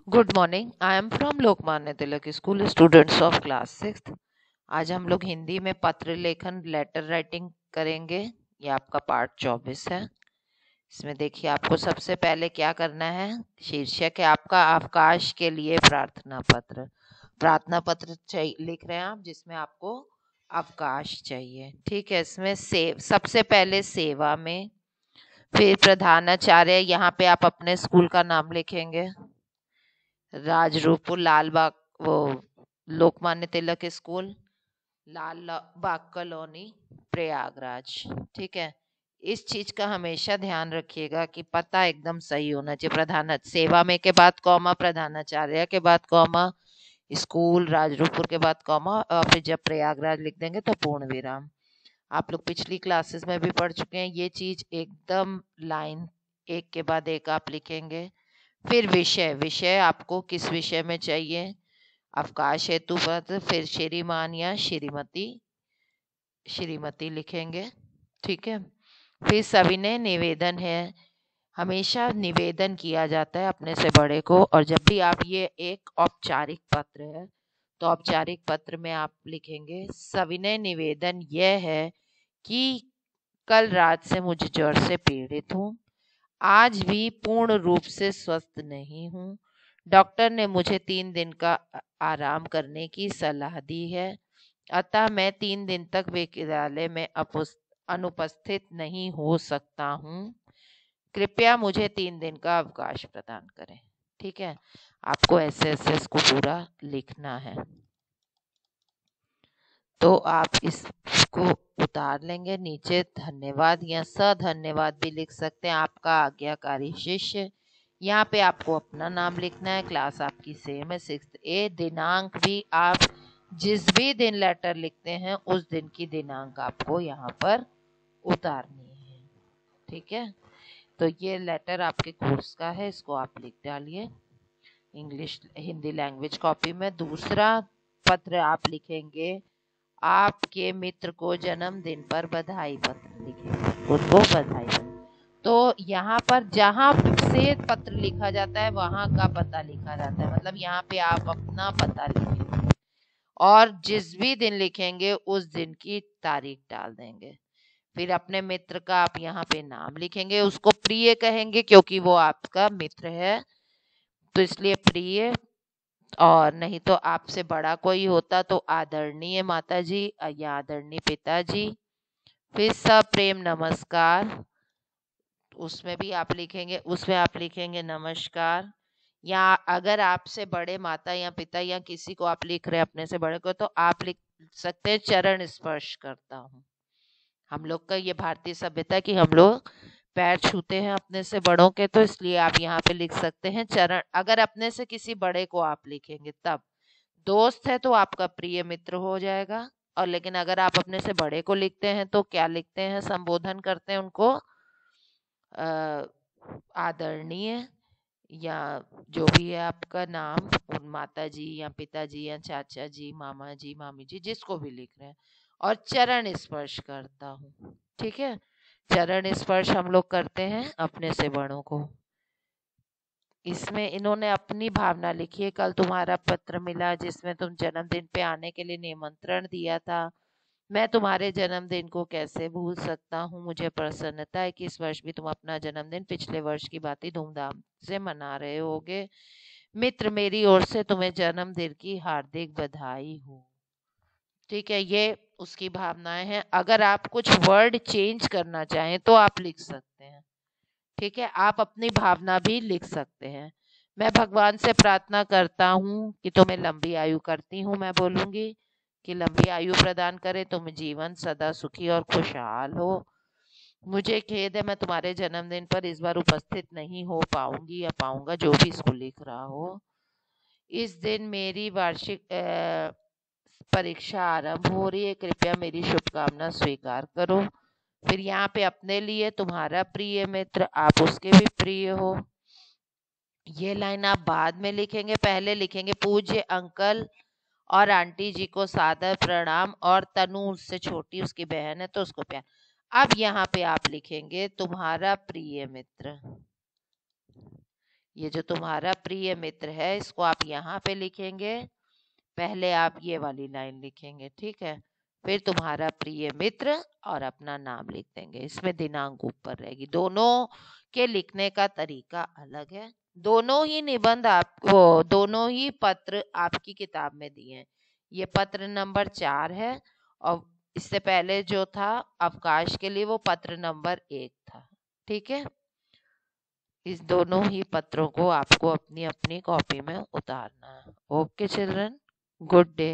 Good morning. I am from Lokmanya Tilak school, students of class sixth. आज हम लोग हिंदी में पत्र लेखन, लेटर राइटिंग करेंगे। ये आपका पार्ट 24 है। इसमें देखिए, आपको सबसे पहले क्या करना है। शीर्षक है आपका अवकाश के लिए प्रार्थना पत्र। प्रार्थना पत्र लिख रहे हैं आप, जिसमें आपको अवकाश चाहिए। ठीक है। इसमें सबसे पहले सेवा में, फिर प्रधानाचार्य। यहाँ पे आप अपने स्कूल का नाम लिखेंगे। राजरूपपुर, लाल बाग, वो लोकमान्य तिलक स्कूल, लाल बाग कॉलोनी, प्रयागराज। ठीक है। इस चीज का हमेशा ध्यान रखिएगा कि पता एकदम सही होना चाहिए। प्रधान सेवा में के बाद कॉमा, प्रधानाचार्य के बाद कॉमा, स्कूल राजरूपपुर के बाद कॉमा, और फिर जब प्रयागराज लिख देंगे तो पूर्ण विराम। आप लोग पिछली क्लासेस में भी पढ़ चुके हैं। ये चीज एकदम लाइन एक के बाद एक आप लिखेंगे। फिर विषय, विषय आपको किस विषय में चाहिए। अवकाश हेतु पत्र, फिर श्रीमान या श्रीमती, श्रीमती लिखेंगे। ठीक है। फिर सविनय निवेदन है। हमेशा निवेदन किया जाता है अपने से बड़े को, और जब भी आप, ये एक औपचारिक पत्र है, तो औपचारिक पत्र में आप लिखेंगे सविनय निवेदन यह है कि कल रात से मुझे ज्वर से पीड़ित हूँ। आज भी पूर्ण रूप से स्वस्थ नहीं हूँ। डॉक्टर ने मुझे 3 दिन का आराम करने की सलाह दी है, अतः मैं 3 दिन तक विद्यालय में अनुपस्थित नहीं हो सकता हूँ। कृपया मुझे 3 दिन का अवकाश प्रदान करें। ठीक है। आपको ऐसे ऐसे इसको पूरा लिखना है। तो आप इसको उतार लेंगे। नीचे धन्यवाद या सधन्यवाद भी लिख सकते हैं। आपका आज्ञाकारी शिष्य। यहाँ पे आपको अपना नाम लिखना है। क्लास आपकी सेम है, 6th A। दिनांक भी आप जिस भी दिन लेटर लिखते हैं उस दिन की दिनांक आपको यहाँ पर उतारनी है। ठीक है। तो ये लेटर आपके कोर्स का है, इसको आप लिख डालिए इंग्लिश हिंदी लैंग्वेज कॉपी में। दूसरा पत्र आप लिखेंगे, आपके मित्र को जन्मदिन पर बधाई पत्र लिखेंगे, उनको बधाई पत्र। तो यहाँ पर जहाँ से पत्र लिखा जाता है वहां का पता लिखा जाता है, मतलब यहाँ पे आप अपना पता लिखेंगे, और जिस भी दिन लिखेंगे उस दिन की तारीख डाल देंगे। फिर अपने मित्र का आप यहाँ पे नाम लिखेंगे। उसको प्रिय कहेंगे क्योंकि वो आपका मित्र है, तो इसलिए प्रिय। और नहीं तो आपसे बड़ा कोई होता तो आदरणीय माता जी या आदरणीय पिताजी। फिर सप्रेम नमस्कार, उसमें भी आप लिखेंगे, उसमें आप लिखेंगे नमस्कार। या अगर आपसे बड़े माता या पिता या किसी को आप लिख रहे हैं अपने से बड़े को, तो आप लिख सकते हैं चरण स्पर्श करता हूँ। हम लोग का ये भारतीय सभ्यता कि हम लोग पैर छूते हैं अपने से बड़ों के, तो इसलिए आप यहाँ पे लिख सकते हैं चरण। अगर अपने से किसी बड़े को आप लिखेंगे तब। दोस्त है तो आपका प्रिय मित्र हो जाएगा। और लेकिन अगर आप अपने से बड़े को लिखते हैं तो क्या लिखते हैं, संबोधन करते हैं उनको आदरणीय, या जो भी है आपका नाम, उन माता जी या पिताजी या चाचा जी, मामा जी, मामी जी, जिसको भी लिख रहे हैं। और चरण स्पर्श करता हूँ। ठीक है। चरण स्पर्श हम लोग करते हैं अपने से बड़ों को। इसमें इन्होंने अपनी भावना लिखी है। कल तुम्हारा पत्र मिला जिसमें तुम जन्मदिन पे आने के लिए निमंत्रण दिया था। मैं तुम्हारे जन्मदिन को कैसे भूल सकता हूँ। मुझे प्रसन्नता है कि इस वर्ष भी तुम अपना जन्मदिन पिछले वर्ष की भांति धूमधाम से मना रहे होगे। मित्र, मेरी ओर से तुम्हें जन्मदिन की हार्दिक बधाई हो। ठीक है। ये उसकी भावनाएं हैं। अगर आप कुछ वर्ड चेंज करना चाहें तो आप लिख सकते हैं। ठीक है। आप अपनी भावना भी लिख सकते हैं। मैं भगवान से प्रार्थना करता हूँ कि तुम्हें लंबी आयु करती हूँ, मैं बोलूंगी कि लंबी आयु प्रदान करे, तुम जीवन सदा सुखी और खुशहाल हो। मुझे खेद है, मैं तुम्हारे जन्मदिन पर इस बार उपस्थित नहीं हो पाऊंगी या पाऊंगा, जो भी इसको लिख रहा हो। इस दिन मेरी वार्षिक परीक्षा आरंभ हो रही है, कृपया मेरी शुभकामना स्वीकार करो। फिर यहाँ पे अपने लिए तुम्हारा प्रिय मित्र, आप उसके भी प्रिय हो। ये लाइन आप बाद में लिखेंगे। पहले लिखेंगे पूज्य अंकल और आंटी जी को सादर प्रणाम, और तनु उससे छोटी, उसकी बहन है तो उसको प्यार। अब यहाँ पे आप लिखेंगे तुम्हारा प्रिय मित्र। ये जो तुम्हारा प्रिय मित्र है इसको आप यहाँ पे लिखेंगे, पहले आप ये वाली लाइन लिखेंगे, ठीक है। फिर तुम्हारा प्रिय मित्र और अपना नाम लिख देंगे, इसमें दिनांक ऊपर रहेगी। दोनों के लिखने का तरीका अलग है। दोनों ही निबंध आपको, दोनों ही पत्र आपकी किताब में दिए हैं। ये पत्र नंबर 4 है और इससे पहले जो था अवकाश के लिए वो पत्र नंबर 1 था, ठीक है। इस दोनों ही पत्रों को आपको अपनी अपनी कॉपी में उतारना है। Okay children, good day.